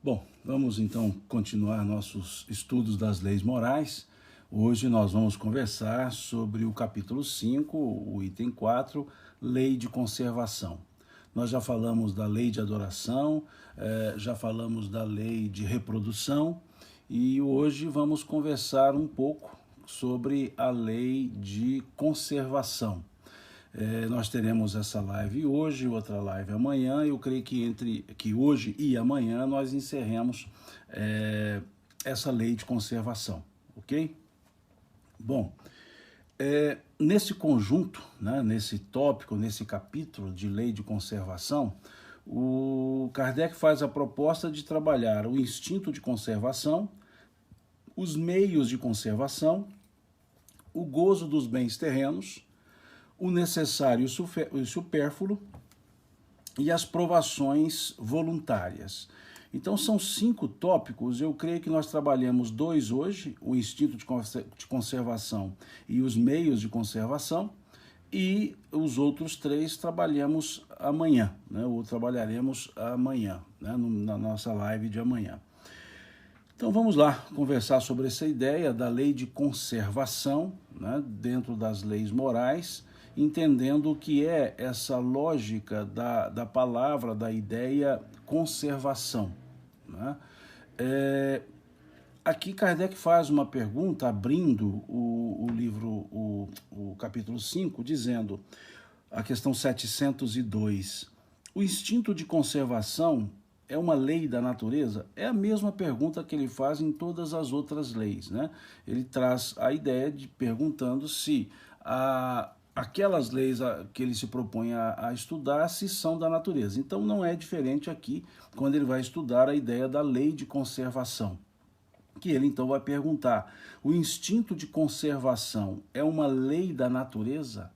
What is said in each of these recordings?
Bom, vamos então continuar nossos estudos das leis morais. Hoje nós vamos conversar sobre o capítulo 5, o item 4, lei de conservação. Nós já falamos da lei de adoração, já falamos da lei de reprodução e hoje vamos conversar um pouco sobre a lei de conservação. Nós teremos essa live hoje, outra live amanhã. Eu creio que entre hoje e amanhã nós encerremos essa lei de conservação, ok? Bom, nesse conjunto, né, nesse tópico, nesse capítulo de lei de conservação, o Kardec faz a proposta de trabalhar o instinto de conservação, os meios de conservação, o gozo dos bens terrenos, o necessário e o supérfluo e as provações voluntárias. Então são 5 tópicos, eu creio que nós trabalhamos 2 hoje, o instinto de conservação e os meios de conservação, e os outros 3 trabalhamos amanhã, né, ou trabalharemos amanhã, né, na nossa live de amanhã. Então vamos lá conversar sobre essa ideia da lei de conservação, né, dentro das leis morais, entendendo o que é essa lógica da palavra, da ideia conservação. Né? Aqui Kardec faz uma pergunta, abrindo o livro, o capítulo 5, dizendo, a questão 702, o instinto de conservação é uma lei da natureza? É a mesma pergunta que ele faz em todas as outras leis. Né? Ele traz a ideia de perguntando se aquelas leis que ele se propõe a estudar se são da natureza. Então não é diferente aqui quando ele vai estudar a ideia da lei de conservação, que ele então vai perguntar, o instinto de conservação é uma lei da natureza?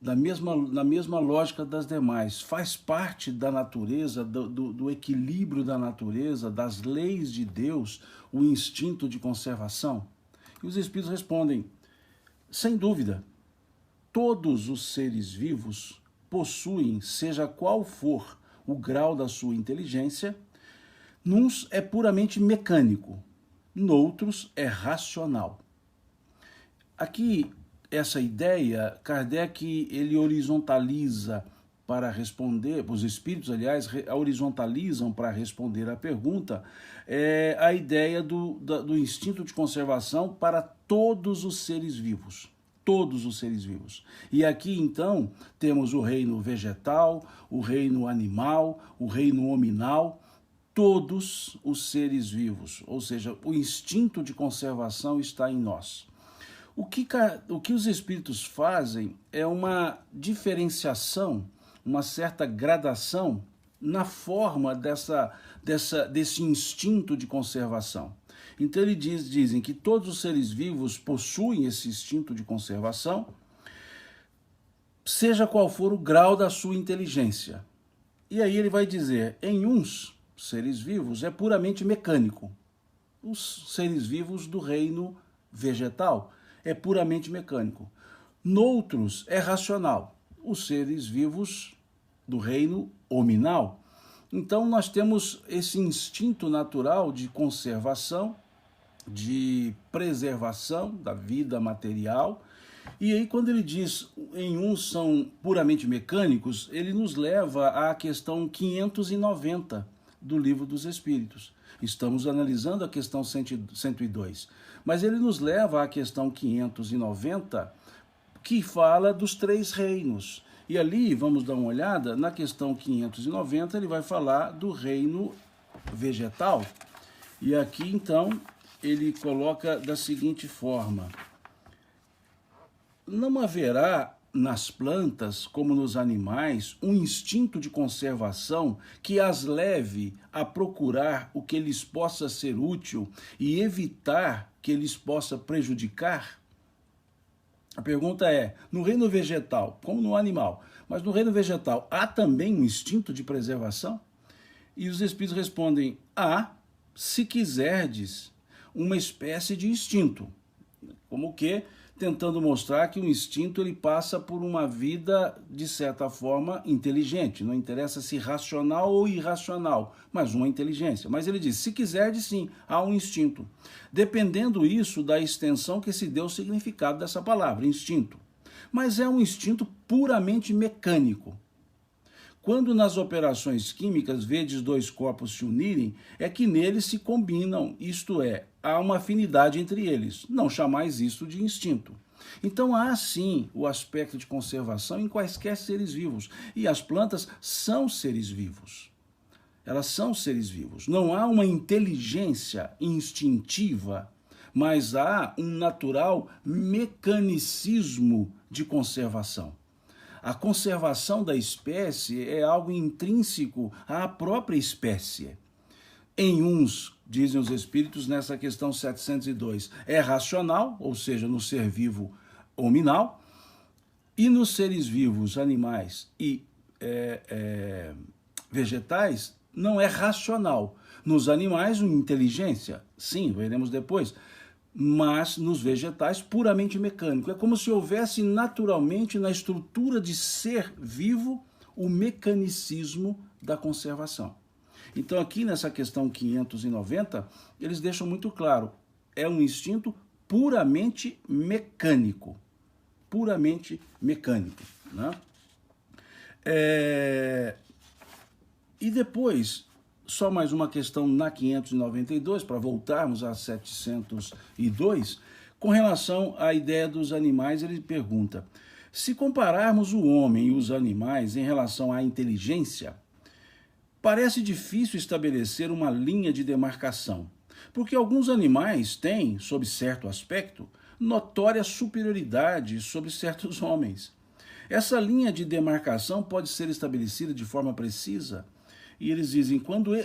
Na mesma lógica das demais, faz parte da natureza, do equilíbrio da natureza, das leis de Deus, o instinto de conservação? E os espíritos respondem, sem dúvida, todos os seres vivos possuem, seja qual for o grau da sua inteligência, nuns é puramente mecânico, noutros é racional. Aqui, essa ideia, Kardec, ele horizontaliza para responder, os espíritos, aliás, horizontalizam para responder a pergunta, a ideia do instinto de conservação para todos os seres vivos. Todos os seres vivos. E aqui, então, temos o reino vegetal, o reino animal, o reino hominal, todos os seres vivos. Ou seja, o instinto de conservação está em nós. O que os espíritos fazem é uma diferenciação, uma certa gradação na forma desse instinto de conservação. Então eles dizem que todos os seres vivos possuem esse instinto de conservação, seja qual for o grau da sua inteligência. E aí ele vai dizer, em uns seres vivos é puramente mecânico. Os seres vivos do reino vegetal é puramente mecânico. Noutros é racional. Os seres vivos do reino hominal. Então nós temos esse instinto natural de conservação, de preservação da vida material. E aí quando ele diz em uns são puramente mecânicos, ele nos leva à questão 590 do Livro dos Espíritos. Estamos analisando a questão 102, mas ele nos leva à questão 590, que fala dos 3 reinos. E ali, vamos dar uma olhada, na questão 590, ele vai falar do reino vegetal. E aqui, então, ele coloca da seguinte forma, não haverá nas plantas, como nos animais, um instinto de conservação que as leve a procurar o que lhes possa ser útil e evitar que lhes possa prejudicar? A pergunta é, no reino vegetal, como no animal, mas no reino vegetal, há também um instinto de preservação? E os espíritos respondem, há, se quiserdes, uma espécie de instinto, como que tentando mostrar que o instinto ele passa por uma vida, de certa forma, inteligente. Não interessa se racional ou irracional, mas uma inteligência. Mas ele diz, se quiser, sim, há um instinto. Dependendo isso da extensão que se deu o significado dessa palavra, instinto. Mas é um instinto puramente mecânico. Quando nas operações químicas vedes dois corpos se unirem, é que neles se combinam, isto é, há uma afinidade entre eles. Não chamais isto de instinto. Então há sim o aspecto de conservação em quaisquer seres vivos. E as plantas são seres vivos. Elas são seres vivos. Não há uma inteligência instintiva, mas há um natural mecanicismo de conservação. A conservação da espécie é algo intrínseco à própria espécie. Em uns, dizem os espíritos nessa questão 702, é racional, ou seja, no ser vivo hominal, e nos seres vivos, animais e vegetais, não é racional. Nos animais, uma inteligência, sim, veremos depois, mas nos vegetais puramente mecânico. É como se houvesse naturalmente na estrutura de ser vivo o mecanicismo da conservação. Então aqui nessa questão 590, eles deixam muito claro, é um instinto puramente mecânico. Puramente mecânico. Né? E depois... Só mais uma questão na 592, para voltarmos a 702, com relação à ideia dos animais, ele pergunta, se compararmos o homem e os animais em relação à inteligência, parece difícil estabelecer uma linha de demarcação, porque alguns animais têm, sob certo aspecto, notória superioridade sobre certos homens. Essa linha de demarcação pode ser estabelecida de forma precisa. E eles dizem,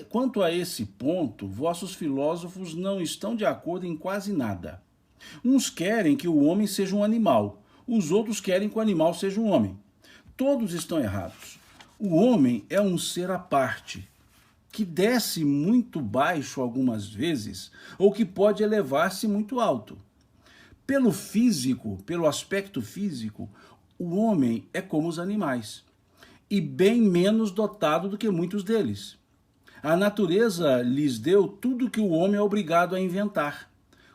quanto a esse ponto, vossos filósofos não estão de acordo em quase nada. Uns querem que o homem seja um animal, os outros querem que o animal seja um homem. Todos estão errados. O homem é um ser à parte, que desce muito baixo algumas vezes, ou que pode elevar-se muito alto. Pelo físico, pelo aspecto físico, o homem é como os animais. E bem menos dotado do que muitos deles. A natureza lhes deu tudo que o homem é obrigado a inventar,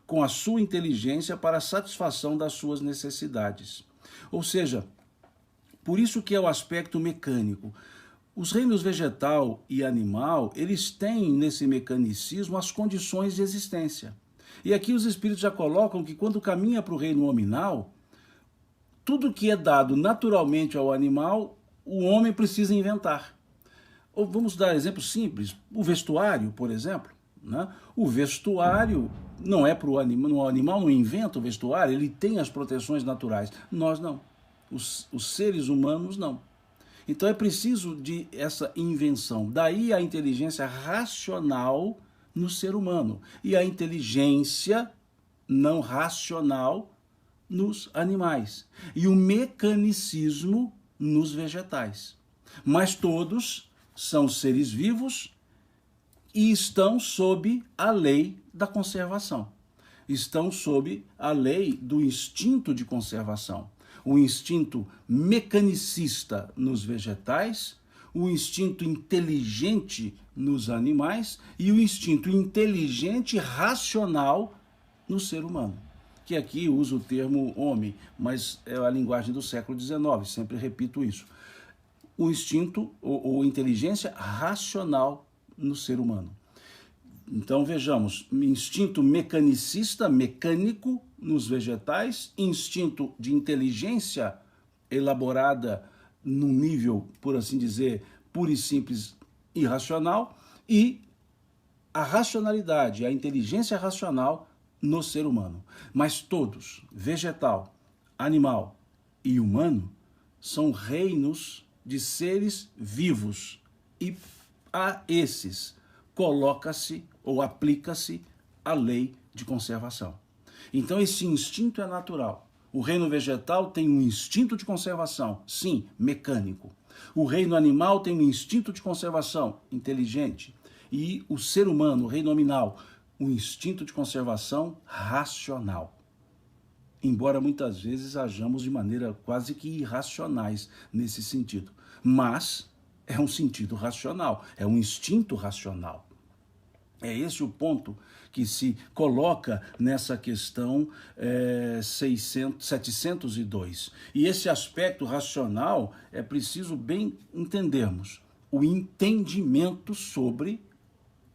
com a sua inteligência para a satisfação das suas necessidades. Ou seja, por isso que é o aspecto mecânico. Os reinos vegetal e animal, eles têm nesse mecanicismo as condições de existência. E aqui os espíritos já colocam que quando caminha para o reino nominal, tudo que é dado naturalmente ao animal, o homem precisa inventar. Ou vamos dar exemplo simples, o vestuário, por exemplo. Né? O vestuário não é para o animal, o animal não inventa o vestuário, ele tem as proteções naturais. Nós não. Os seres humanos não. Então é preciso de essa invenção. Daí a inteligência racional no ser humano e a inteligência não racional nos animais. E o mecanicismo nos vegetais. Mas todos são seres vivos e estão sob a lei da conservação. Estão sob a lei do instinto de conservação. O instinto mecanicista nos vegetais, o instinto inteligente nos animais e o instinto inteligente racional no ser humano. Que aqui usa o termo homem, mas é a linguagem do século XIX, sempre repito isso. O instinto ou inteligência racional no ser humano. Então vejamos, instinto mecanicista, mecânico nos vegetais, instinto de inteligência elaborada num nível, por assim dizer, puro e simples irracional, e a racionalidade, a inteligência racional no ser humano. Mas todos, vegetal, animal e humano, são reinos de seres vivos. E a esses coloca-se ou aplica-se a lei de conservação. Então esse instinto é natural. O reino vegetal tem um instinto de conservação, sim, mecânico. O reino animal tem um instinto de conservação, inteligente. E o ser humano, o reino nominal, um instinto de conservação racional. embora muitas vezes hajamos de maneira quase que irracionais nesse sentido. Mas é um sentido racional, é um instinto racional. É esse o ponto que se coloca nessa questão 702. E esse aspecto racional é preciso bem entendermos. O entendimento sobre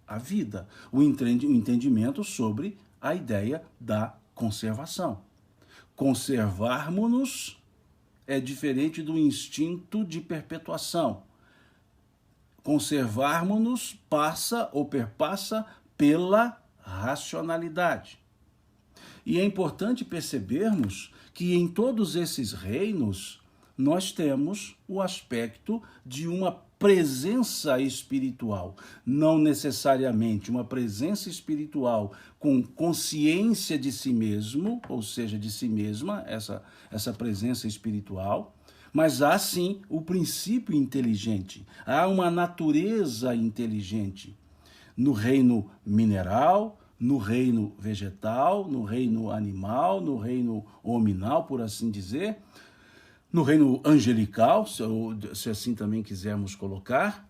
a vida, o entendimento sobre a ideia da conservação. Conservarmos-nos é diferente do instinto de perpetuação. Conservarmos-nos passa ou perpassa pela racionalidade. E é importante percebermos que em todos esses reinos nós temos o aspecto de uma presença espiritual, não necessariamente uma presença espiritual com consciência de si mesmo, ou seja, de si mesma, essa presença espiritual, mas há sim o princípio inteligente, há uma natureza inteligente no reino mineral, no reino vegetal, no reino animal, no reino hominal, por assim dizer, no reino angelical, se assim também quisermos colocar.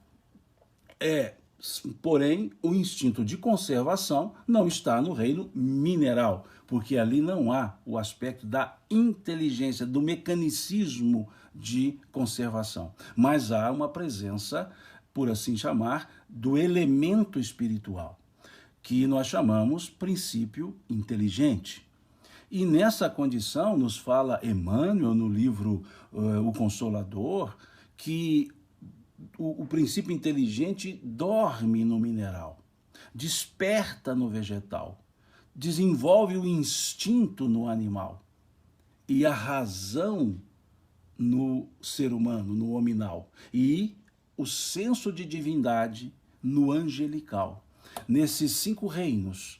Porém, o instinto de conservação não está no reino mineral, porque ali não há o aspecto da inteligência, do mecanicismo de conservação. Mas há uma presença, por assim chamar, do elemento espiritual, que nós chamamos princípio inteligente. E nessa condição nos fala Emmanuel no livro O Consolador, que o princípio inteligente dorme no mineral, desperta no vegetal, desenvolve o instinto no animal e a razão no ser humano, no hominal, e o senso de divindade no angelical. Nesses 5 reinos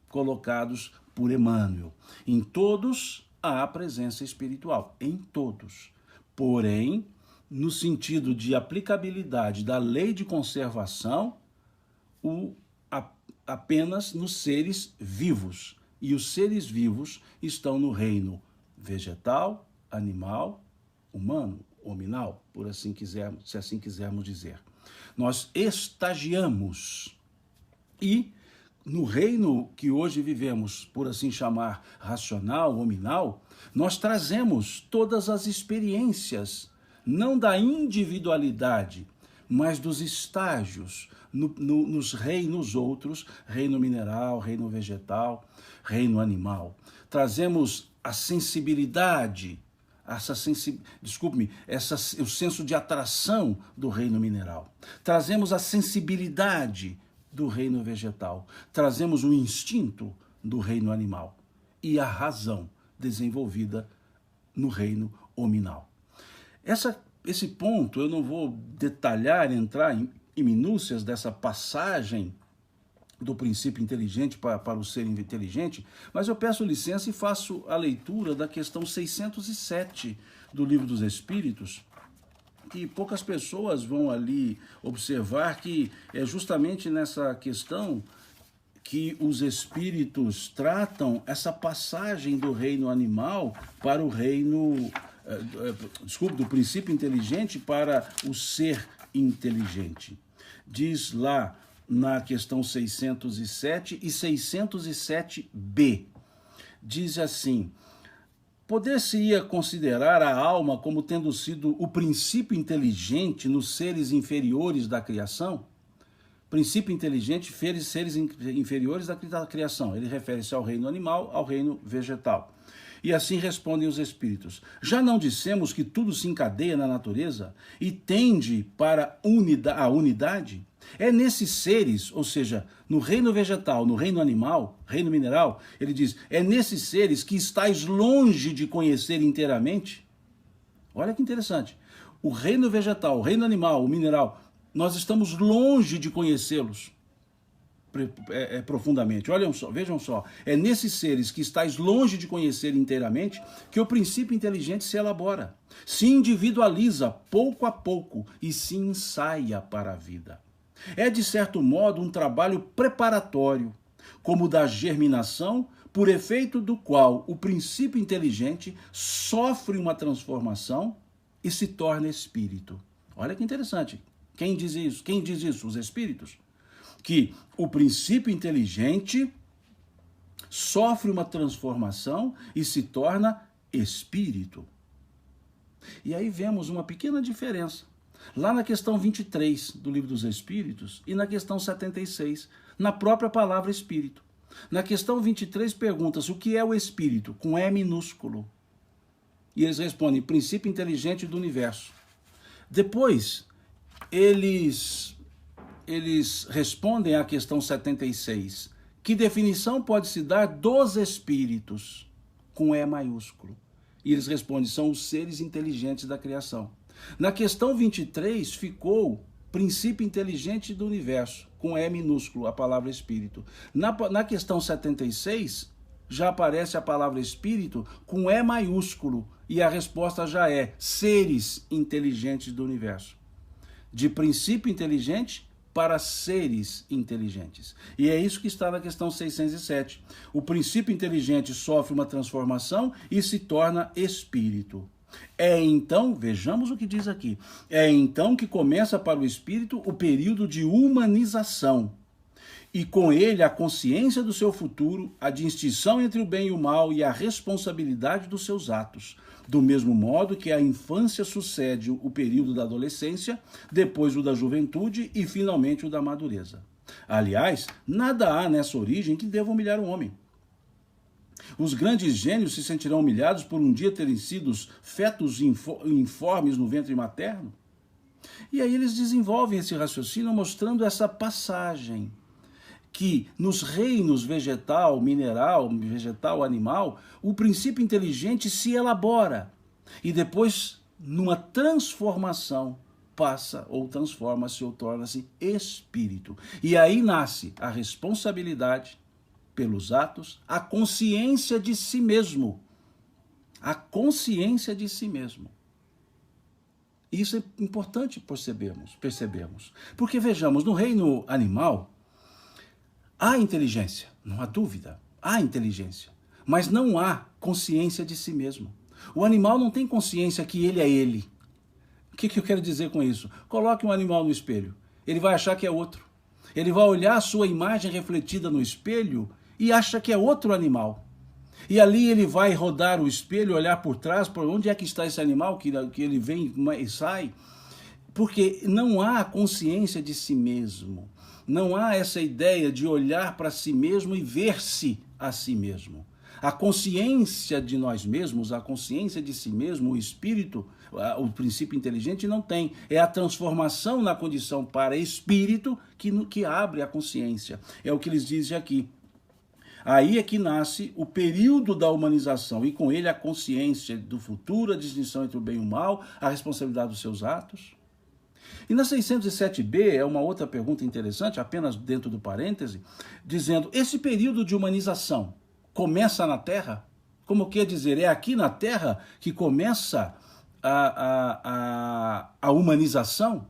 colocados por Emmanuel. Em todos há a presença espiritual, em todos. Porém, no sentido de aplicabilidade da lei de conservação, apenas nos seres vivos. E os seres vivos estão no reino vegetal, animal, humano, hominal, por assim quisermos, se assim quisermos dizer. Nós estagiamos e no reino que hoje vivemos, por assim chamar, racional, hominal, nós trazemos todas as experiências, não da individualidade, mas dos estágios, nos reinos outros, reino mineral, reino vegetal, reino animal. Trazemos a sensibilidade, o senso de atração do reino mineral. Trazemos a sensibilidade do reino vegetal. Trazemos o instinto do reino animal e a razão desenvolvida no reino hominal. Esse ponto eu não vou detalhar, entrar em minúcias dessa passagem do princípio inteligente para o ser inteligente, mas eu peço licença e faço a leitura da questão 607 do Livro dos Espíritos, que poucas pessoas vão ali observar que é justamente nessa questão que os espíritos tratam essa passagem do reino animal para o reino, do princípio inteligente para o ser inteligente. Diz lá na questão 607 e 607b, diz assim: poder-se-ia considerar a alma como tendo sido o princípio inteligente nos seres inferiores da criação? Princípio inteligente, seres inferiores da criação. Ele refere-se ao reino animal, ao reino vegetal. E assim respondem os espíritos: já não dissemos que tudo se encadeia na natureza e tende para a unidade? É nesses seres, ou seja, no reino vegetal, no reino animal, reino mineral, ele diz, é nesses seres que estáis longe de conhecer inteiramente? Olha que interessante. O reino vegetal, o reino animal, o mineral, nós estamos longe de conhecê-los profundamente. Olhem só, vejam só. É nesses seres que estáis longe de conhecer inteiramente que o princípio inteligente se elabora, se individualiza pouco a pouco e se ensaia para a vida. É, de certo modo, um trabalho preparatório, como da germinação, por efeito do qual o princípio inteligente sofre uma transformação e se torna espírito. Olha que interessante. Quem diz isso? Quem diz isso? Os espíritos. Que o princípio inteligente sofre uma transformação e se torna espírito. E aí vemos uma pequena diferença. Lá na questão 23 do Livro dos Espíritos e na questão 76, na própria palavra espírito. Na questão 23 pergunta-se o que é o espírito, com E minúsculo. E eles respondem, princípio inteligente do universo. Depois, eles respondem à questão 76. Que definição pode se dar dos espíritos, com E maiúsculo? E eles respondem, são os seres inteligentes da criação. Na questão 23 ficou princípio inteligente do universo, com E minúsculo, a palavra espírito. Na questão 76, já aparece a palavra espírito com E maiúsculo, e a resposta já é seres inteligentes do universo. De princípio inteligente para seres inteligentes. E é isso que está na questão 607. O princípio inteligente sofre uma transformação e se torna espírito. É então, vejamos o que diz aqui, é então que começa para o espírito o período de humanização. E com ele a consciência do seu futuro, a distinção entre o bem e o mal e a responsabilidade dos seus atos. Do mesmo modo que a infância sucede o período da adolescência, depois o da juventude e finalmente o da madureza. Aliás, nada há nessa origem que deva humilhar o homem. Os grandes gênios se sentirão humilhados por um dia terem sido fetos informes no ventre materno? E aí eles desenvolvem esse raciocínio mostrando essa passagem, que nos reinos vegetal, mineral, vegetal, animal, o princípio inteligente se elabora e depois, numa transformação, passa ou transforma-se ou torna-se espírito. E aí nasce a responsabilidade pelos atos, a consciência de si mesmo. A consciência de si mesmo. Isso é importante percebermos. Porque, vejamos, no reino animal, há inteligência, não há dúvida, há inteligência, mas não há consciência de si mesmo. O animal não tem consciência que ele é ele. O que eu quero dizer com isso? Coloque um animal no espelho, ele vai achar que é outro. Ele vai olhar a sua imagem refletida no espelho e acha que é outro animal. E ali ele vai rodar o espelho, olhar por trás, por onde é que está esse animal, que ele vem e sai, porque não há consciência de si mesmo. Não há essa ideia de olhar para si mesmo e ver-se a si mesmo. A consciência de nós mesmos, a consciência de si mesmo, o espírito, o princípio inteligente não tem. É a transformação na condição para espírito que abre a consciência. É o que eles dizem aqui. Aí é que nasce o período da humanização e com ele a consciência do futuro, a distinção entre o bem e o mal, a responsabilidade dos seus atos. E na 607b é uma outra pergunta interessante, apenas dentro do parêntese, dizendo, esse período de humanização começa na Terra? Como quer dizer, é aqui na Terra que começa a humanização?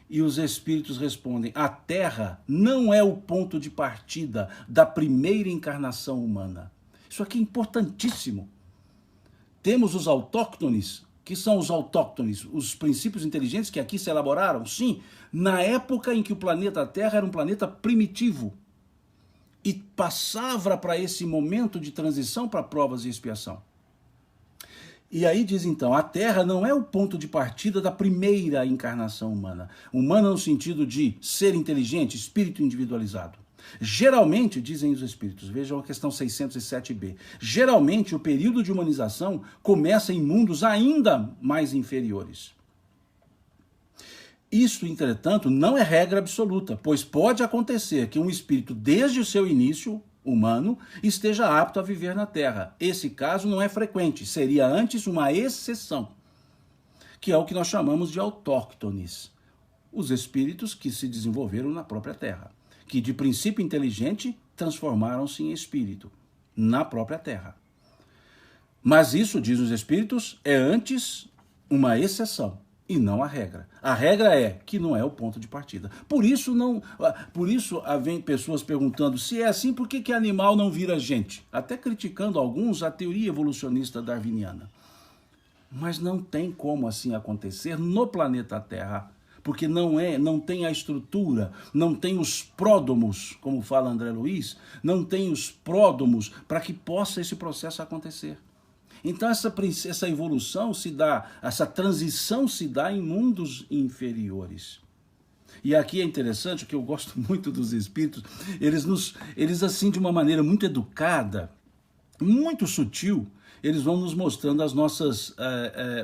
E os espíritos respondem, a Terra não é o ponto de partida da primeira encarnação humana. Isso aqui é importantíssimo. Temos os autóctones, que são os autóctones, os princípios inteligentes que aqui se elaboraram, sim, na época em que o planeta Terra era um planeta primitivo e passava para esse momento de transição para provas e expiação. E aí diz então, a Terra não é o ponto de partida da primeira encarnação humana. Humana no sentido de ser inteligente, espírito individualizado. Geralmente, dizem os espíritos, vejam a questão 607b, geralmente o período de humanização começa em mundos ainda mais inferiores. Isso, entretanto, não é regra absoluta, pois pode acontecer que um espírito, desde o seu início humano, esteja apto a viver na Terra. Esse caso não é frequente, seria antes uma exceção, que é o que nós chamamos de autóctones, os espíritos que se desenvolveram na própria Terra, que de princípio inteligente transformaram-se em espírito na própria Terra. Mas isso, diz os espíritos, é antes uma exceção. e não a regra. A regra é que não é o ponto de partida. Por isso vem pessoas perguntando se é assim, por que animal não vira gente? Até criticando alguns a teoria evolucionista darwiniana. Mas não tem como assim acontecer no planeta Terra, porque não tem a estrutura, não tem os pródomos, como fala André Luiz, não tem os pródomos para que possa esse processo acontecer. Então essa evolução se dá, essa transição se dá em mundos inferiores. E aqui é interessante, que eu gosto muito dos espíritos, eles assim de uma maneira muito educada, muito sutil, eles vão nos mostrando as nossas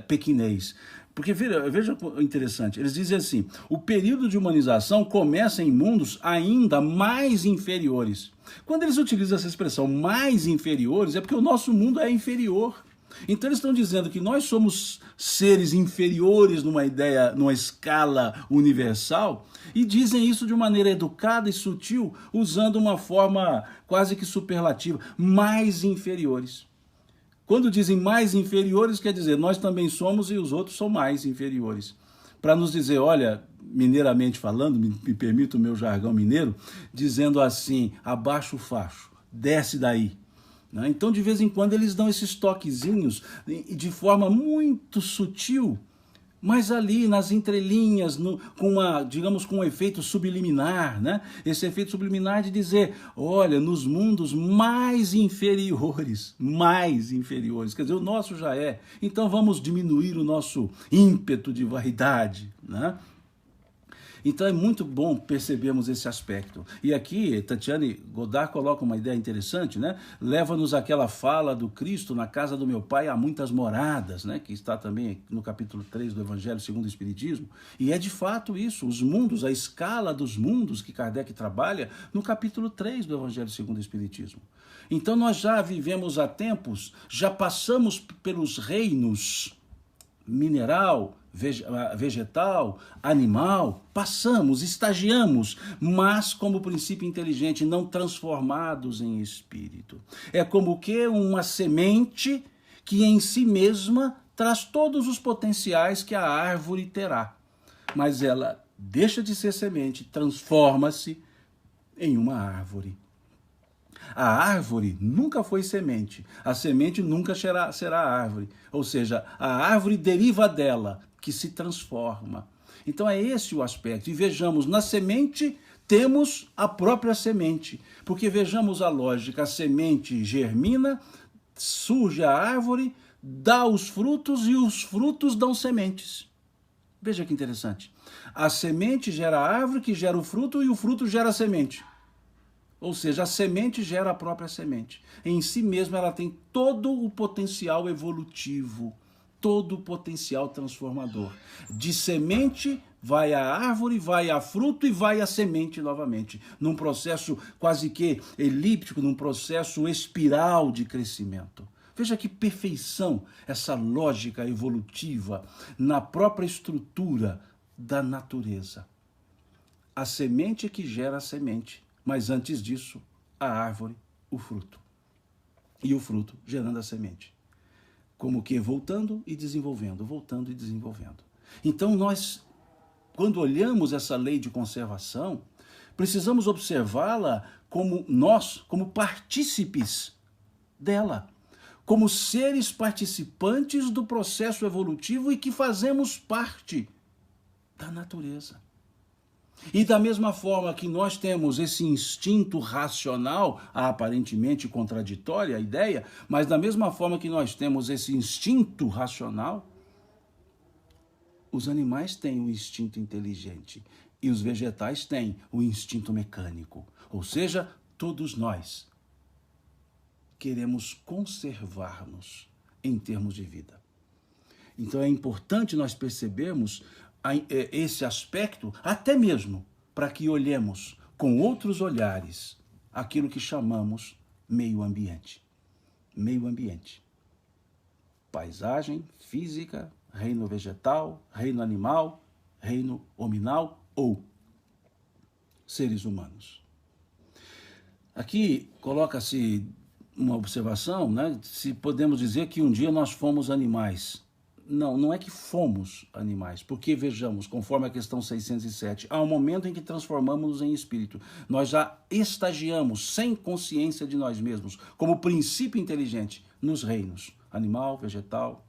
pequenez. Porque veja interessante, eles dizem assim, o período de humanização começa em mundos ainda mais inferiores. Quando eles utilizam essa expressão mais inferiores, é porque o nosso mundo é inferior. Então eles estão dizendo que nós somos seres inferiores numa escala universal, e dizem isso de maneira educada e sutil, usando uma forma quase que superlativa, mais inferiores. Quando dizem mais inferiores, quer dizer, nós também somos e os outros são mais inferiores. Para nos dizer, olha, mineiramente falando, me permita o meu jargão mineiro, dizendo assim, abaixa o facho, desce daí. Então, de vez em quando, eles dão esses toquezinhos de forma muito sutil, mas ali nas entrelinhas, digamos, com um efeito subliminar, né? Esse efeito subliminar de dizer, olha, nos mundos mais inferiores, quer dizer, o nosso já é, então vamos diminuir o nosso ímpeto de vaidade, né? Então é muito bom percebermos esse aspecto. E aqui, Tatiane Godard coloca uma ideia interessante, né? Leva-nos àquela fala do Cristo, na casa do meu pai há muitas moradas, né? Que está também no capítulo 3 do Evangelho segundo o Espiritismo. E é de fato isso, os mundos, a escala dos mundos que Kardec trabalha no capítulo 3 do Evangelho segundo o Espiritismo. Então nós já vivemos há tempos, já passamos pelos reinos mineral, vegetal, animal, passamos, estagiamos, mas como princípio inteligente, não transformados em espírito. É como que uma semente que em si mesma traz todos os potenciais que a árvore terá, mas ela deixa de ser semente, transforma-se em uma árvore. A árvore nunca foi semente, a semente nunca será árvore, ou seja, a árvore deriva dela, que se transforma. Então é esse o aspecto. E vejamos, na semente temos a própria semente, porque vejamos a lógica, a semente germina, surge a árvore, dá os frutos e os frutos dão sementes. Veja que interessante. A semente gera a árvore, que gera o fruto, e o fruto gera a semente. Ou seja, a semente gera a própria semente. Em si mesma ela tem todo o potencial evolutivo, todo o potencial transformador. De semente vai a árvore, vai a fruto e vai a semente novamente, num processo quase que elíptico, num processo espiral de crescimento. Veja que perfeição essa lógica evolutiva na própria estrutura da natureza. A semente que gera a semente, mas antes disso, a árvore, o fruto. E o fruto gerando a semente. Como que voltando e desenvolvendo, voltando e desenvolvendo. Então nós, quando olhamos essa lei de conservação, precisamos observá-la como partícipes dela, como seres participantes do processo evolutivo e que fazemos parte da natureza. E da mesma forma que nós temos esse instinto racional, aparentemente contraditória a ideia, mas da mesma forma que nós temos esse instinto racional, os animais têm um instinto inteligente e os vegetais têm o instinto mecânico. Ou seja, todos nós queremos conservar-nos em termos de vida. Então é importante nós percebermos esse aspecto, até mesmo para que olhemos com outros olhares aquilo que chamamos meio ambiente. Meio ambiente. Paisagem, física, reino vegetal, reino animal, reino hominal ou seres humanos. Aqui coloca-se uma observação, né? Se podemos dizer que um dia nós fomos animais. não é que fomos animais, porque vejamos, conforme a questão 607, há um momento em que transformamos-nos em espírito. Nós já estagiamos sem consciência de nós mesmos, como princípio inteligente, nos reinos animal, vegetal.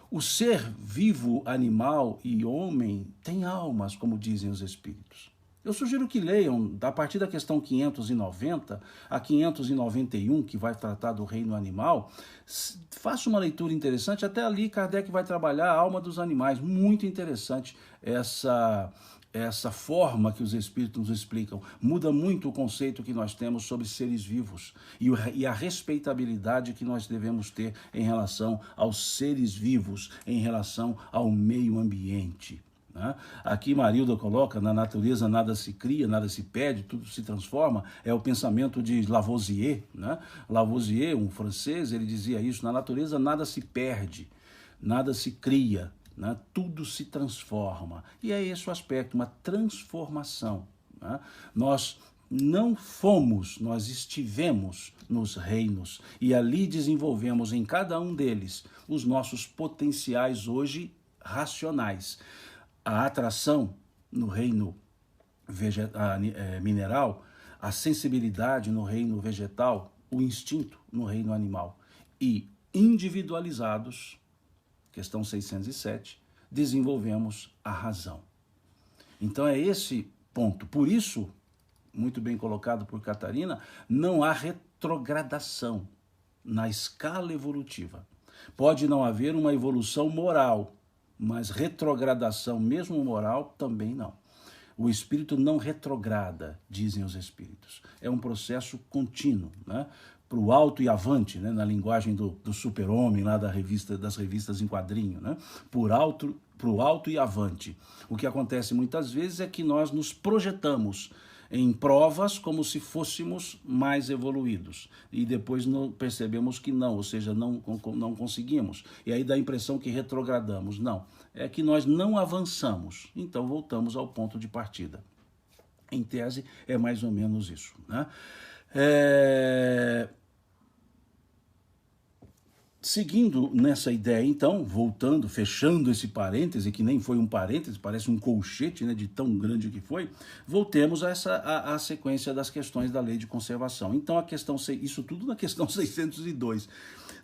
O ser vivo, animal e homem tem almas, como dizem os espíritos. Eu sugiro que leiam, a partir da questão 590 a 591, que vai tratar do reino animal, faça uma leitura interessante. Até ali Kardec vai trabalhar a alma dos animais. Muito interessante essa forma que os espíritos nos explicam. Muda muito o conceito que nós temos sobre seres vivos e a respeitabilidade que nós devemos ter em relação aos seres vivos, em relação ao meio ambiente. Aqui Marilda coloca, na natureza nada se cria, nada se perde, tudo se transforma. É o pensamento de Lavoisier. Lavoisier, um francês, ele dizia isso: na natureza nada se perde, nada se cria, tudo se transforma. E é esse o aspecto, uma transformação. Nós não fomos, nós estivemos nos reinos e ali desenvolvemos em cada um deles os nossos potenciais hoje racionais. A atração no reino mineral, a sensibilidade no reino vegetal, o instinto no reino animal. E individualizados, questão 607, desenvolvemos a razão. Então é esse ponto. Por isso, muito bem colocado por Catarina, não há retrogradação na escala evolutiva. Pode não haver uma evolução moral, mas retrogradação, mesmo moral, também não. O espírito não retrograda, dizem os espíritos. É um processo contínuo, para o alto e avante, na linguagem do super-homem, lá das revistas em quadrinho, para o alto e avante. O que acontece muitas vezes é que nós nos projetamos em provas como se fôssemos mais evoluídos. E depois percebemos que não, ou seja, não conseguimos. E aí dá a impressão que retrogradamos. Não, é que nós não avançamos. Então voltamos ao ponto de partida. Em tese, é mais ou menos isso. Seguindo nessa ideia, então, voltando, fechando esse parêntese, que nem foi um parêntese, parece um colchete, de tão grande que foi, voltemos a sequência das questões da lei de conservação. Então, isso tudo na questão 602.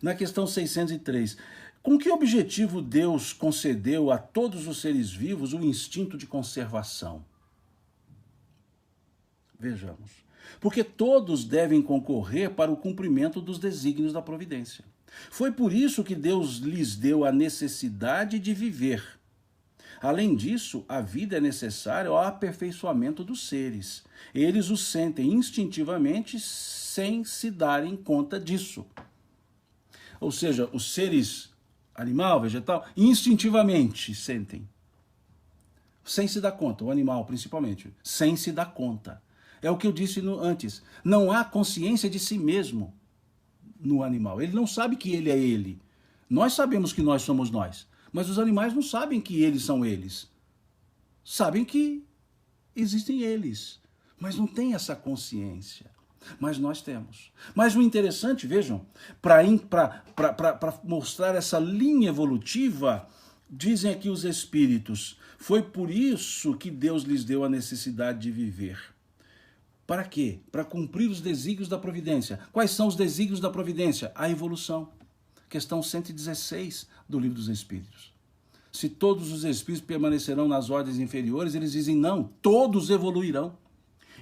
Na questão 603, com que objetivo Deus concedeu a todos os seres vivos o instinto de conservação? Vejamos. Porque todos devem concorrer para o cumprimento dos desígnios da providência. Foi por isso que Deus lhes deu a necessidade de viver. Além disso, a vida é necessária ao aperfeiçoamento dos seres. Eles o sentem instintivamente sem se darem conta disso. Ou seja, os seres animal, vegetal, instintivamente sentem. Sem se dar conta, o animal principalmente, sem se dar conta. É o que eu disse antes. Não há consciência de si mesmo no animal. Ele não sabe que ele é ele. Nós sabemos que nós somos nós. Mas os animais não sabem que eles são eles. Sabem que existem eles. Mas não tem essa consciência. Mas nós temos. Mas o interessante, vejam, para mostrar essa linha evolutiva, dizem aqui os espíritos, foi por isso que Deus lhes deu a necessidade de viver. Para quê? Para cumprir os desígnios da providência. Quais são os desígnios da providência? A evolução. Questão 116 do Livro dos Espíritos. Se todos os espíritos permanecerão nas ordens inferiores, eles dizem não, todos evoluirão.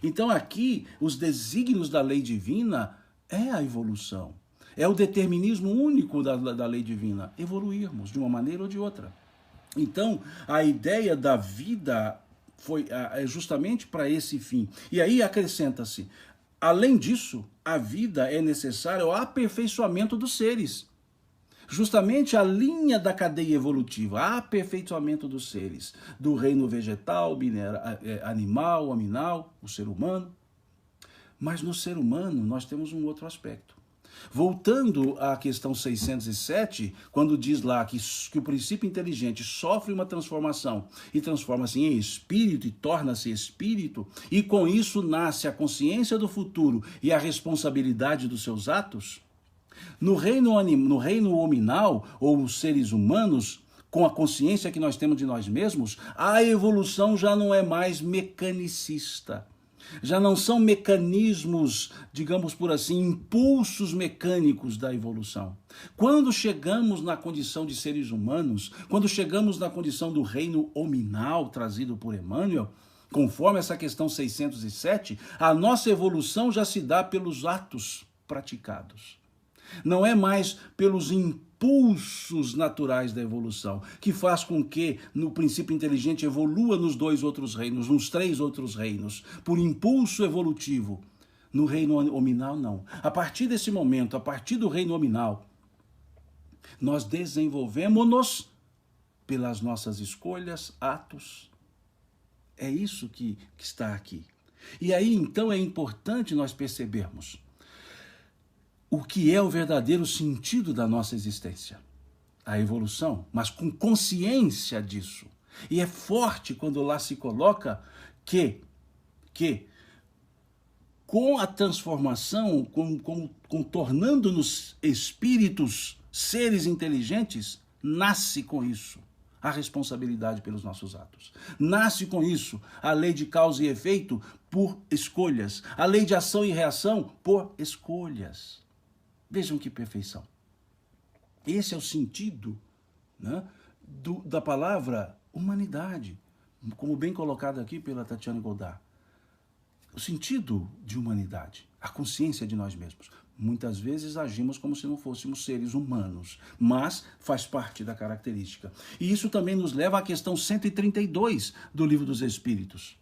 Então aqui, os desígnios da lei divina é a evolução. É o determinismo único da lei divina, evoluirmos de uma maneira ou de outra. Então, a ideia da vida é justamente para esse fim. E aí acrescenta-se, além disso, a vida é necessária ao aperfeiçoamento dos seres. Justamente a linha da cadeia evolutiva, aperfeiçoamento dos seres, do reino vegetal, animal, aminal, o ser humano. Mas no ser humano nós temos um outro aspecto. Voltando à questão 607, quando diz lá que o princípio inteligente sofre uma transformação e transforma-se em espírito e torna-se espírito, e com isso nasce a consciência do futuro e a responsabilidade dos seus atos, No reino hominal, ou os seres humanos, com a consciência que nós temos de nós mesmos, a evolução já não é mais mecanicista. Já não são mecanismos, digamos por assim, impulsos mecânicos da evolução. Quando chegamos na condição de seres humanos, quando chegamos na condição do reino hominal trazido por Emmanuel, conforme essa questão 607, a nossa evolução já se dá pelos atos praticados. Não é mais pelos impulsos naturais da evolução, que faz com que, no princípio inteligente, evolua nos 2 outros reinos, nos 3 outros reinos, por impulso evolutivo. No reino hominal, não. A partir desse momento, a partir do reino hominal, nós desenvolvemos-nos pelas nossas escolhas, atos. É isso que está aqui. E aí, então, é importante nós percebermos o que é o verdadeiro sentido da nossa existência, a evolução, mas com consciência disso. E é forte quando lá se coloca que com a transformação, com tornando-nos espíritos, seres inteligentes, nasce com isso a responsabilidade pelos nossos atos. Nasce com isso a lei de causa e efeito por escolhas, a lei de ação e reação por escolhas. Vejam que perfeição. Esse é o sentido, né, da palavra humanidade, como bem colocado aqui pela Tatiana Godard. O sentido de humanidade, a consciência de nós mesmos. Muitas vezes agimos como se não fôssemos seres humanos, mas faz parte da característica. E isso também nos leva à questão 132 do Livro dos Espíritos.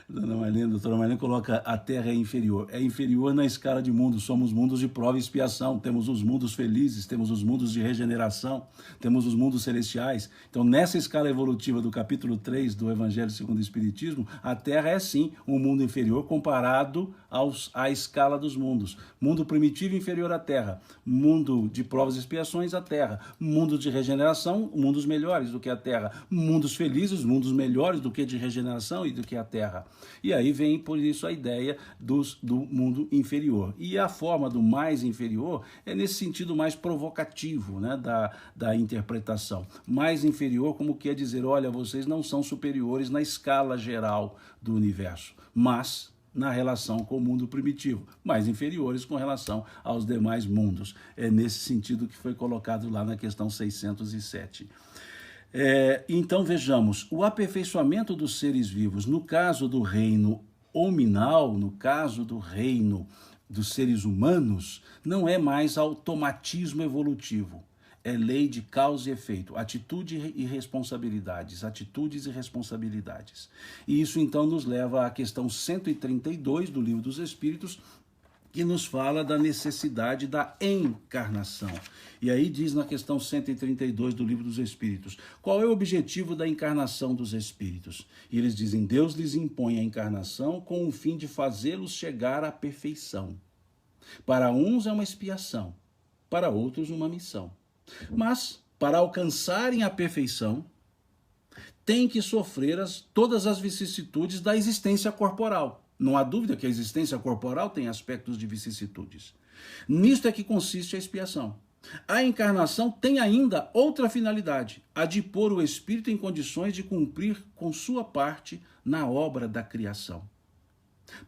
Doutora Marlene coloca a Terra é inferior. É inferior na escala de mundos. Somos mundos de prova e expiação. Temos os mundos felizes, temos os mundos de regeneração, temos os mundos celestiais. Então, nessa escala evolutiva do capítulo 3 do Evangelho segundo o Espiritismo, a Terra é sim um mundo inferior comparado à escala dos mundos. Mundo primitivo inferior à Terra. Mundo de provas e expiações, a Terra. Mundo de regeneração, mundos melhores do que a Terra. Mundos felizes, mundos melhores do que de regeneração e do que a Terra. E aí vem, por isso, a ideia do mundo inferior. E a forma do mais inferior é nesse sentido mais provocativo, né, da interpretação. Mais inferior como quer dizer, olha, vocês não são superiores na escala geral do universo, mas na relação com o mundo primitivo, mais inferiores com relação aos demais mundos. É nesse sentido que foi colocado lá na questão 607. Então vejamos, o aperfeiçoamento dos seres vivos, no caso do reino hominal, no caso do reino dos seres humanos, não é mais automatismo evolutivo, é lei de causa e efeito, atitude e responsabilidades, atitudes e responsabilidades. E isso então nos leva à questão 132 do Livro dos Espíritos, que nos fala da necessidade da encarnação. E aí diz na questão 132 do Livro dos Espíritos, qual é o objetivo da encarnação dos espíritos? E eles dizem, Deus lhes impõe a encarnação com o fim de fazê-los chegar à perfeição. Para uns é uma expiação, para outros uma missão. Mas, para alcançarem a perfeição, têm que sofrer todas as vicissitudes da existência corporal. Não há dúvida que a existência corporal tem aspectos de vicissitudes. Nisto é que consiste a expiação. A encarnação tem ainda outra finalidade, a de pôr o espírito em condições de cumprir com sua parte na obra da criação.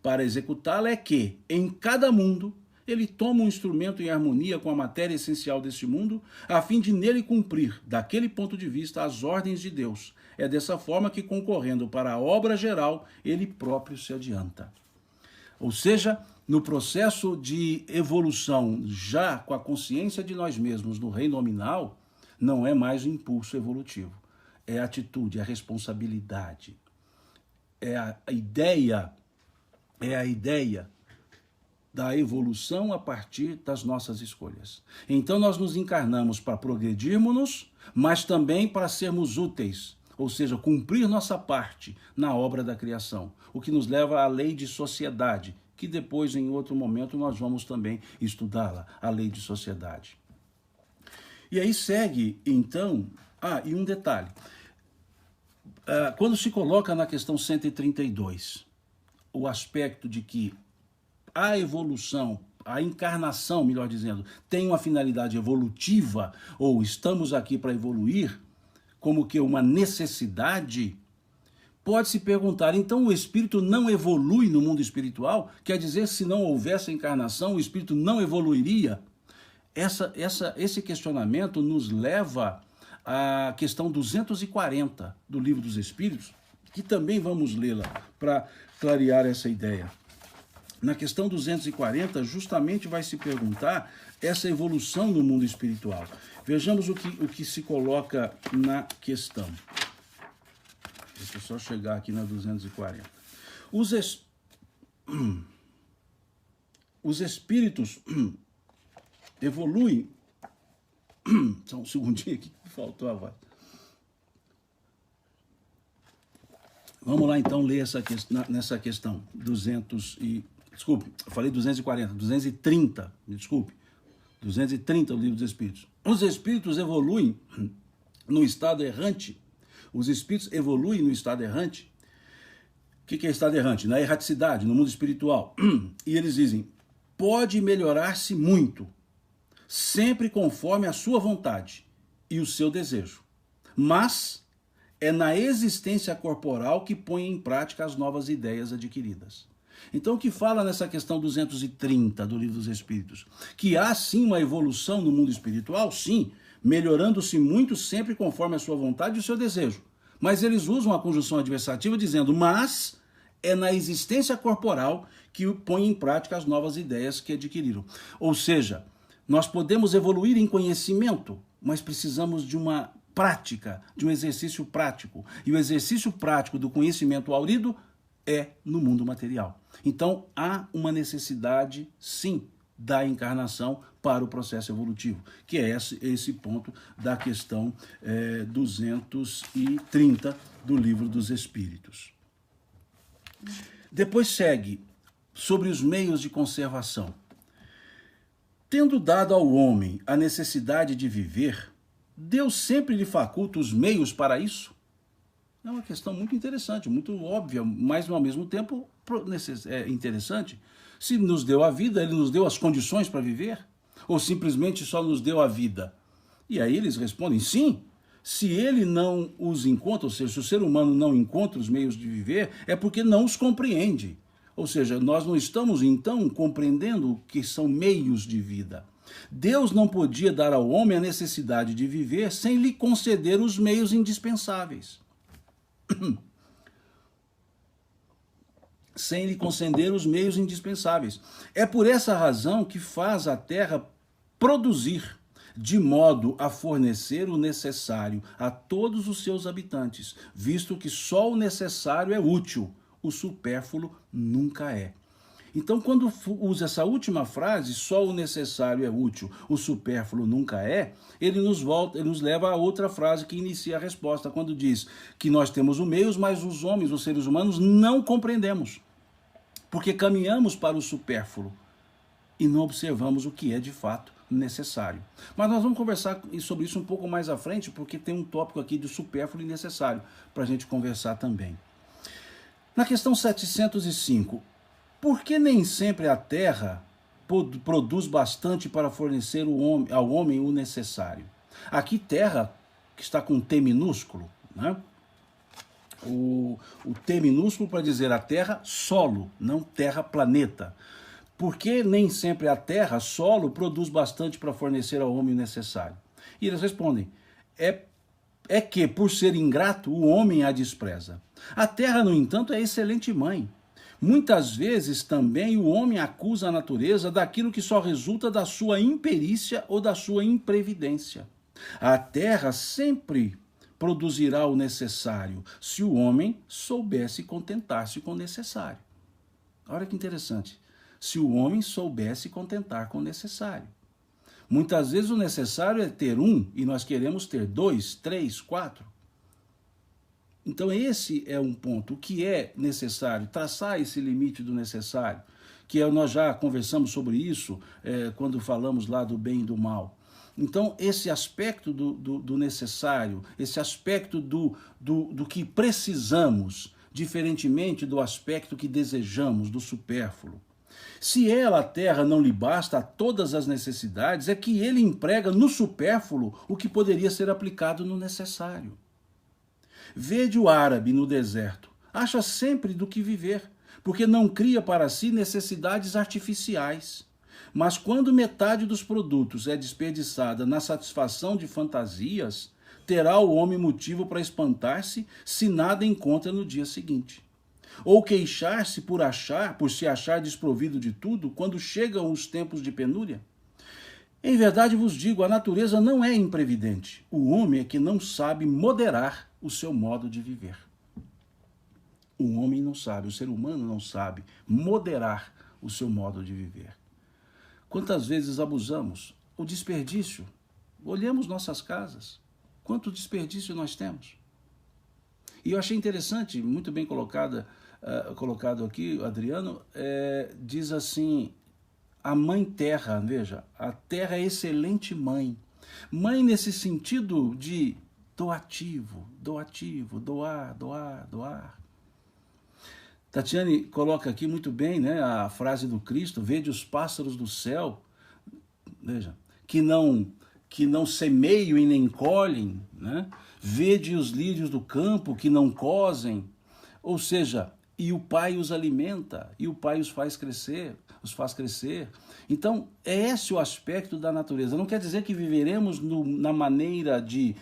Para executá-la é que, em cada mundo, ele toma um instrumento em harmonia com a matéria essencial deste mundo, a fim de nele cumprir, daquele ponto de vista, as ordens de Deus. É dessa forma que, concorrendo para a obra geral, ele próprio se adianta. Ou seja, no processo de evolução, já com a consciência de nós mesmos no reino nominal, não é mais o impulso evolutivo. É a atitude, é a responsabilidade. É a ideia da evolução a partir das nossas escolhas. Então nós nos encarnamos para progredirmos, mas também para sermos úteis, ou seja, cumprir nossa parte na obra da criação, o que nos leva à lei de sociedade, que depois, em outro momento, nós vamos também estudá-la, a lei de sociedade. E aí segue, então, e um detalhe, quando se coloca na questão 132, o aspecto de que a evolução, a encarnação, melhor dizendo, tem uma finalidade evolutiva, ou estamos aqui para evoluir, como que uma necessidade, pode-se perguntar, então o espírito não evolui no mundo espiritual? Quer dizer, se não houvesse a encarnação, o espírito não evoluiria? Esse questionamento nos leva à questão 240 do Livro dos Espíritos, que também vamos lê-la para clarear essa ideia. Na questão 240, justamente vai se perguntar essa evolução no mundo espiritual. Vejamos o que se coloca na questão. Deixa eu só chegar aqui na 240. Os espíritos evoluem... Só um segundinho aqui, faltou a voz. Vamos lá então ler nessa questão. Desculpe, eu falei 240, 230, me desculpe. 230 o Livro dos Espíritos. Os espíritos evoluem no estado errante. Os espíritos evoluem no estado errante. O que é estado errante? Na erraticidade, no mundo espiritual. E eles dizem, pode melhorar-se muito, sempre conforme a sua vontade e o seu desejo. Mas é na existência corporal que põe em prática as novas ideias adquiridas. Então, o que fala nessa questão 230 do Livro dos Espíritos? Que há sim uma evolução no mundo espiritual, sim, melhorando-se muito sempre conforme a sua vontade e o seu desejo. Mas eles usam a conjunção adversativa dizendo, mas é na existência corporal que põe em prática as novas ideias que adquiriram. Ou seja, nós podemos evoluir em conhecimento, mas precisamos de uma prática, de um exercício prático. E o exercício prático do conhecimento aurido é no mundo material. Então, há uma necessidade, sim, da encarnação para o processo evolutivo, que é esse ponto da questão 230 do Livro dos Espíritos. Depois segue sobre os meios de conservação. Tendo dado ao homem a necessidade de viver, Deus sempre lhe faculta os meios para isso? É uma questão muito interessante, muito óbvia, mas ao mesmo tempo interessante. Se nos deu a vida, ele nos deu as condições para viver? Ou simplesmente só nos deu a vida? E aí eles respondem, sim. Se ele não os encontra, ou seja, se o ser humano não encontra os meios de viver, é porque não os compreende. Ou seja, nós não estamos então compreendendo o que são meios de vida. Deus não podia dar ao homem a necessidade de viver sem lhe conceder os meios indispensáveis. Sem lhe conceder os meios indispensáveis. É por essa razão que faz a terra produzir, de modo a fornecer o necessário a todos os seus habitantes, visto que só o necessário é útil, o supérfluo nunca é. Então, quando usa essa última frase, só o necessário é útil, o supérfluo nunca é, ele nos leva a outra frase que inicia a resposta, quando diz que nós temos os meios, mas os homens, os seres humanos, não compreendemos, porque caminhamos para o supérfluo e não observamos o que é de fato necessário. Mas nós vamos conversar sobre isso um pouco mais à frente, porque tem um tópico aqui de supérfluo e necessário para a gente conversar também. Na questão 705, por que nem sempre a terra produz bastante para fornecer ao homem o necessário? Aqui terra, que está com T minúsculo, né? O T minúsculo para dizer a terra, solo, não terra, planeta. Por que nem sempre a terra, solo, produz bastante para fornecer ao homem o necessário? E eles respondem, é que, por ser ingrato, o homem a despreza. A terra, no entanto, é excelente mãe. Muitas vezes também o homem acusa a natureza daquilo que só resulta da sua imperícia ou da sua imprevidência. A terra sempre produzirá o necessário se o homem soubesse contentar-se com o necessário. Olha que interessante. Se o homem soubesse contentar com o necessário. Muitas vezes o necessário é ter um e nós queremos ter 2, 3, 4. Então esse é um ponto. O que é necessário? Traçar esse limite do necessário, que nós já conversamos sobre isso quando falamos lá do bem e do mal. Então esse aspecto do necessário, esse aspecto do que precisamos, diferentemente do aspecto que desejamos, do supérfluo. Se ela, a terra, não lhe basta a todas as necessidades, é que ele emprega no supérfluo o que poderia ser aplicado no necessário. Vede o árabe no deserto, acha sempre do que viver, porque não cria para si necessidades artificiais. Mas quando metade dos produtos é desperdiçada na satisfação de fantasias, terá o homem motivo para espantar-se se nada encontra no dia seguinte. Ou queixar-se por se achar desprovido de tudo quando chegam os tempos de penúria? Em verdade vos digo, a natureza não é imprevidente. O homem é que não sabe moderar o seu modo de viver. O homem não sabe, o ser humano não sabe moderar o seu modo de viver. Quantas vezes abusamos? O desperdício. Olhemos nossas casas. Quanto desperdício nós temos? E eu achei interessante, muito bem colocado aqui, Adriano, diz assim, a mãe terra, veja, a terra é excelente mãe. Mãe nesse sentido de doativo, doar. Tatiane coloca aqui muito bem, né, a frase do Cristo, vede os pássaros do céu, veja, que não semeiam e nem colhem, né? Vede os lírios do campo que não cosem, ou seja, e o Pai os alimenta, e o Pai os faz crescer. Então, é esse o aspecto da natureza. Não quer dizer que viveremos na maneira de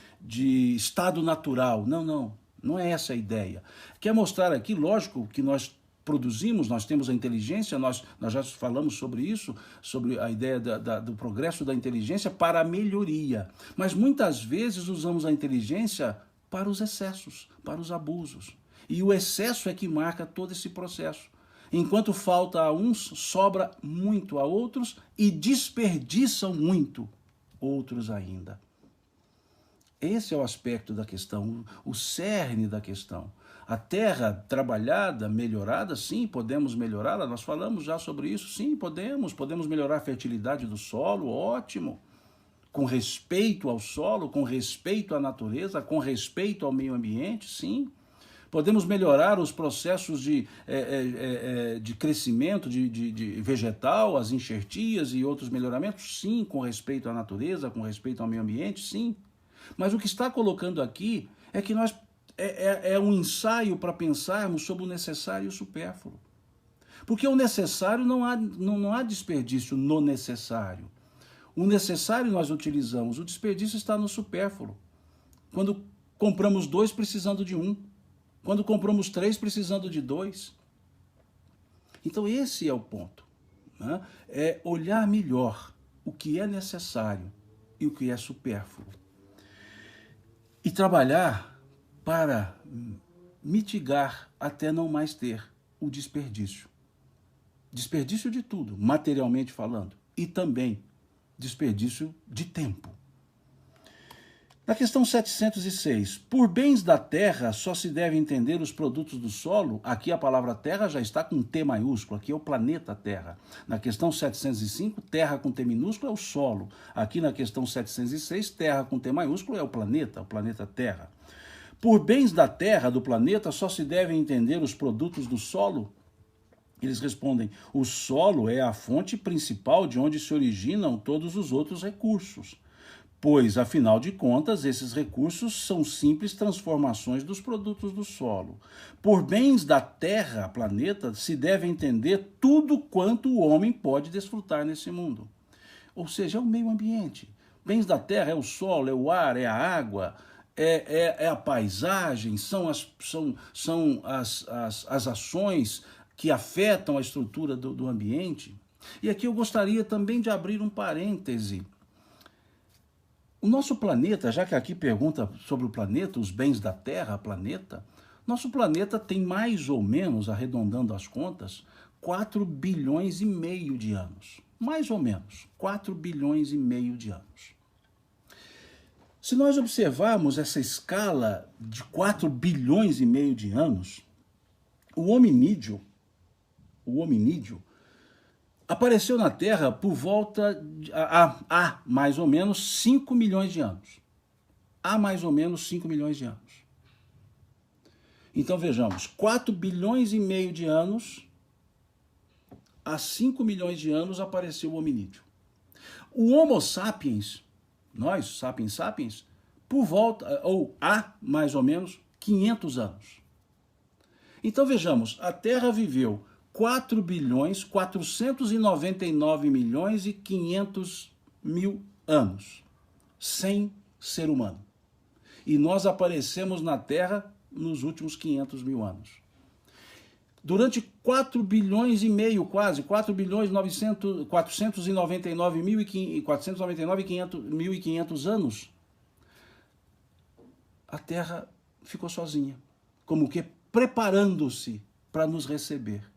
estado natural. Não é essa a ideia. Quer mostrar aqui, lógico, que nós produzimos, nós temos a inteligência, nós já falamos sobre isso, sobre a ideia do progresso da inteligência para a melhoria. Mas muitas vezes usamos a inteligência para os excessos, para os abusos. E o excesso é que marca todo esse processo. Enquanto falta a uns, sobra muito a outros e desperdiçam muito outros ainda. Esse é o aspecto da questão, o cerne da questão. A terra trabalhada, melhorada, sim, podemos melhorá-la, nós falamos já sobre isso, sim, podemos melhorar a fertilidade do solo, ótimo, com respeito ao solo, com respeito à natureza, com respeito ao meio ambiente, sim. Podemos melhorar os processos de crescimento de vegetal, as enxertias e outros melhoramentos, sim, com respeito à natureza, com respeito ao meio ambiente, sim. Mas o que está colocando aqui é que é um ensaio para pensarmos sobre o necessário e o supérfluo. Porque o necessário não há desperdício no necessário. O necessário nós utilizamos, o desperdício está no supérfluo. Quando compramos 2 precisando de 1. Quando compramos 3 precisando de 2. Então esse é o ponto, né? É olhar melhor o que é necessário e o que é supérfluo. E trabalhar para mitigar até não mais ter o desperdício. Desperdício de tudo, materialmente falando. E também desperdício de tempo. Na questão 706, por bens da terra só se deve entender os produtos do solo. Aqui a palavra terra já está com T maiúsculo, aqui é o planeta Terra. Na questão 705, terra com T minúsculo é o solo. Aqui na questão 706, terra com T maiúsculo é o planeta Terra. Por bens da terra, do planeta, só se devem entender os produtos do solo. Eles respondem, o solo é a fonte principal de onde se originam todos os outros recursos. Pois, afinal de contas, esses recursos são simples transformações dos produtos do solo. Por bens da terra, planeta, se deve entender tudo quanto o homem pode desfrutar nesse mundo. Ou seja, é o meio ambiente. Bens da terra é o solo, é o ar, é a água, é a paisagem, são as ações que afetam a estrutura do ambiente. E aqui eu gostaria também de abrir um parêntese. O nosso planeta, já que aqui pergunta sobre o planeta, os bens da Terra, planeta, nosso planeta tem mais ou menos, arredondando as contas, 4 bilhões e meio de anos. Mais ou menos, 4 bilhões e meio de anos. Se nós observarmos essa escala de 4 bilhões e meio de anos, o hominídeo apareceu na Terra por volta há mais ou menos 5 milhões de anos. Há mais ou menos 5 milhões de anos. Então vejamos, 4 bilhões e meio de anos, há 5 milhões de anos apareceu o hominídeo. O Homo sapiens, nós, sapiens sapiens, por volta, ou há mais ou menos 500 anos. Então vejamos, a Terra viveu 4 bilhões 499 milhões e 500 mil anos sem ser humano. E nós aparecemos na Terra nos últimos 500 mil anos. Durante 4 bilhões e meio, quase, 4 bilhões 499 mil e 499 anos, a Terra ficou sozinha, como que preparando-se para nos receber.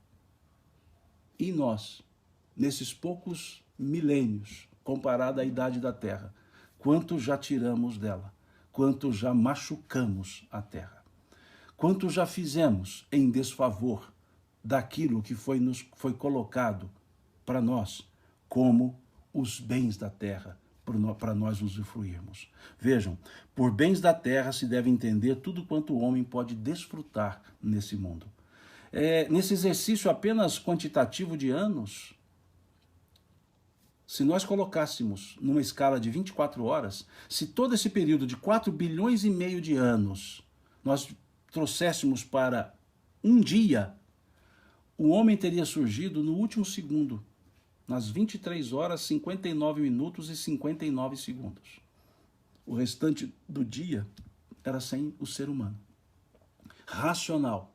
E nós, nesses poucos milênios, comparado à idade da Terra, quanto já tiramos dela, quanto já machucamos a Terra, quanto já fizemos em desfavor daquilo que foi colocado para nós como os bens da terra, para nós usufruirmos. Vejam, por bens da terra se deve entender tudo quanto o homem pode desfrutar nesse mundo. Nesse exercício apenas quantitativo de anos, se nós colocássemos numa escala de 24 horas, se todo esse período de 4 bilhões e meio de anos nós trouxéssemos para um dia, o homem teria surgido no último segundo, nas 23 horas, 59 minutos e 59 segundos. O restante do dia era sem o ser humano. Racional,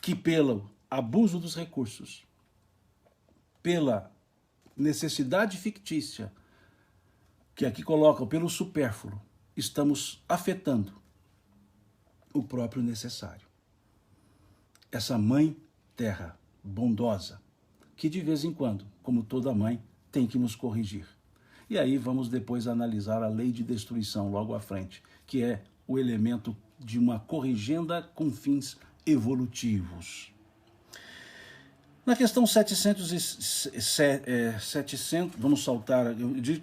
que pelo abuso dos recursos, pela necessidade fictícia, que aqui colocam pelo supérfluo, estamos afetando o próprio necessário. Essa mãe terra bondosa, que de vez em quando, como toda mãe, tem que nos corrigir. E aí vamos depois analisar a lei de destruição logo à frente, que é o elemento de uma corrigenda com fins evolutivos. Na questão 700, vamos saltar,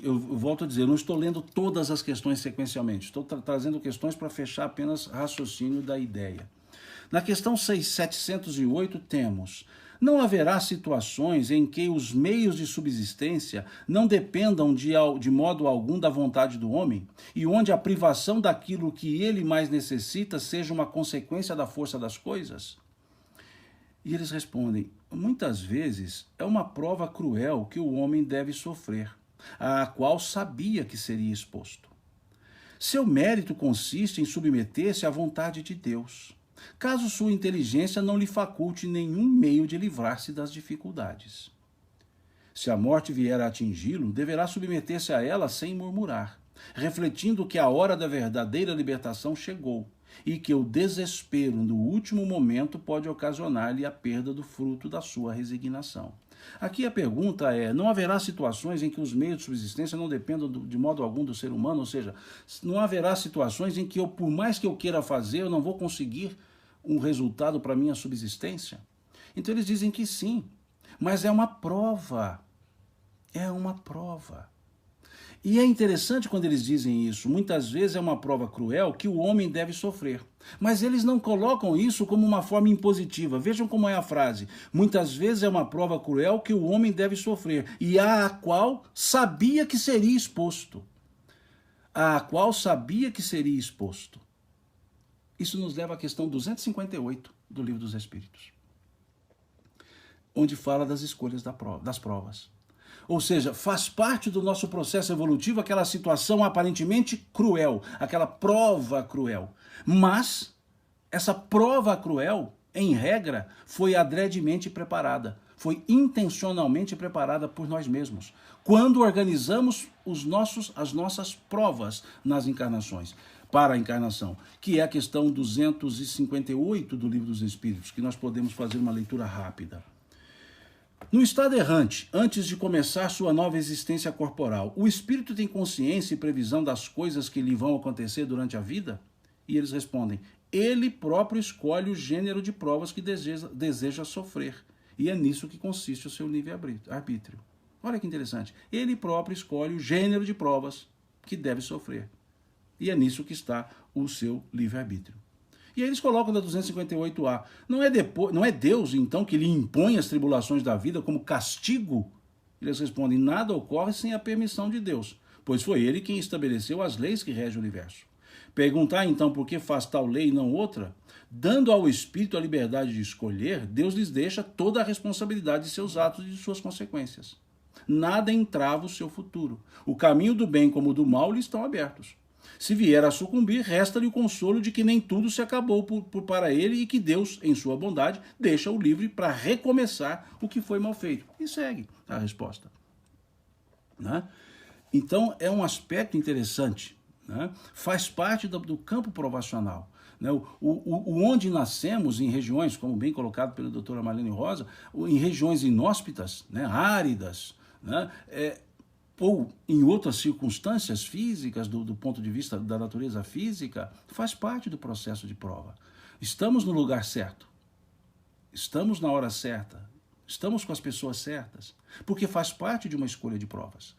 eu volto a dizer, eu não estou lendo todas as questões sequencialmente, estou trazendo questões para fechar apenas raciocínio da ideia. Na questão 708 temos: não haverá situações em que os meios de subsistência não dependam de modo algum da vontade do homem, e onde a privação daquilo que ele mais necessita seja uma consequência da força das coisas? E eles respondem: muitas vezes é uma prova cruel que o homem deve sofrer, à qual sabia que seria exposto. Seu mérito consiste em submeter-se à vontade de Deus, caso sua inteligência não lhe faculte nenhum meio de livrar-se das dificuldades. Se a morte vier a atingi-lo, deverá submeter-se a ela sem murmurar, refletindo que a hora da verdadeira libertação chegou e que o desespero no último momento pode ocasionar-lhe a perda do fruto da sua resignação. Aqui a pergunta é: não haverá situações em que os meios de subsistência não dependam de modo algum do ser humano? Ou seja, não haverá situações em que por mais que eu queira fazer, eu não vou conseguir um resultado para a minha subsistência? Então eles dizem que sim, mas é uma prova. É uma prova. E é interessante quando eles dizem isso. Muitas vezes é uma prova cruel que o homem deve sofrer. Mas eles não colocam isso como uma forma impositiva. Vejam como é a frase. Muitas vezes é uma prova cruel que o homem deve sofrer, e a qual sabia que seria exposto. A qual sabia que seria exposto. Isso nos leva à questão 258 do Livro dos Espíritos, onde fala das escolhas das provas. Ou seja, faz parte do nosso processo evolutivo aquela situação aparentemente cruel, aquela prova cruel. Mas essa prova cruel, em regra, foi adredemente preparada, foi intencionalmente preparada por nós mesmos, quando organizamos as nossas provas nas encarnações, para a encarnação, que é a questão 258 do Livro dos Espíritos, que nós podemos fazer uma leitura rápida. No estado errante, antes de começar sua nova existência corporal, o espírito tem consciência e previsão das coisas que lhe vão acontecer durante a vida? E eles respondem: ele próprio escolhe o gênero de provas que deseja sofrer. E é nisso que consiste o seu livre-arbítrio. Olha que interessante. Ele próprio escolhe o gênero de provas que deve sofrer. E é nisso que está o seu livre-arbítrio. E aí eles colocam da 258A. Não é Deus, então, que lhe impõe as tribulações da vida como castigo? Eles respondem, nada ocorre sem a permissão de Deus, pois foi ele quem estabeleceu as leis que regem o universo. Perguntar, então, por que faz tal lei e não outra? Dando ao Espírito a liberdade de escolher, Deus lhes deixa toda a responsabilidade de seus atos e de suas consequências. Nada entrava o seu futuro. O caminho do bem como o do mal lhe estão abertos. Se vier a sucumbir, resta-lhe o consolo de que nem tudo se acabou para ele e que Deus, em sua bondade, deixa-o livre para recomeçar o que foi mal feito. E segue a resposta. Né? Então, é um aspecto interessante. Né? Faz parte do campo provacional. Né? Onde nascemos, em regiões, como bem colocado pela doutora Marlene Rosa, em regiões inóspitas, né? Áridas, né? Ou em outras circunstâncias físicas, do ponto de vista da natureza física, faz parte do processo de prova. Estamos no lugar certo, estamos na hora certa, estamos com as pessoas certas, porque faz parte de uma escolha de provas.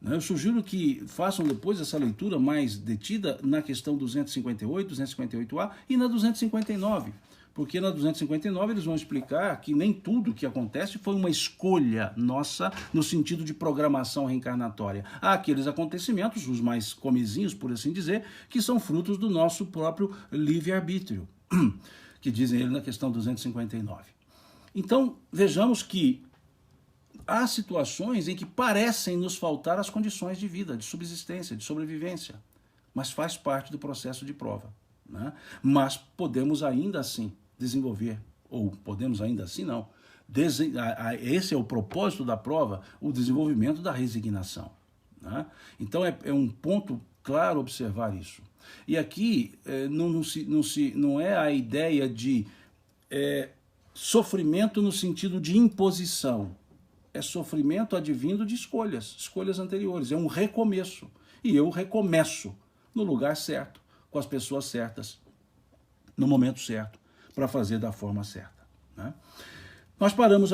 Eu sugiro que façam depois essa leitura mais detida na questão 258, 258A e na 259, porque na 259 eles vão explicar que nem tudo que acontece foi uma escolha nossa no sentido de programação reencarnatória. Há aqueles acontecimentos, os mais comezinhos, por assim dizer, que são frutos do nosso próprio livre-arbítrio, que dizem ele na questão 259. Então, vejamos que há situações em que parecem nos faltar as condições de vida, de subsistência, de sobrevivência, mas faz parte do processo de prova. Né? Mas podemos ainda assim desenvolver, ou podemos ainda assim não, esse é o propósito da prova, o desenvolvimento da resignação. Né? Então é um ponto claro observar isso. E aqui não é a ideia de sofrimento no sentido de imposição, é sofrimento advindo de escolhas anteriores, é um recomeço. E eu recomeço no lugar certo, com as pessoas certas, no momento certo, para fazer da forma certa. Né? Nós paramos aqui.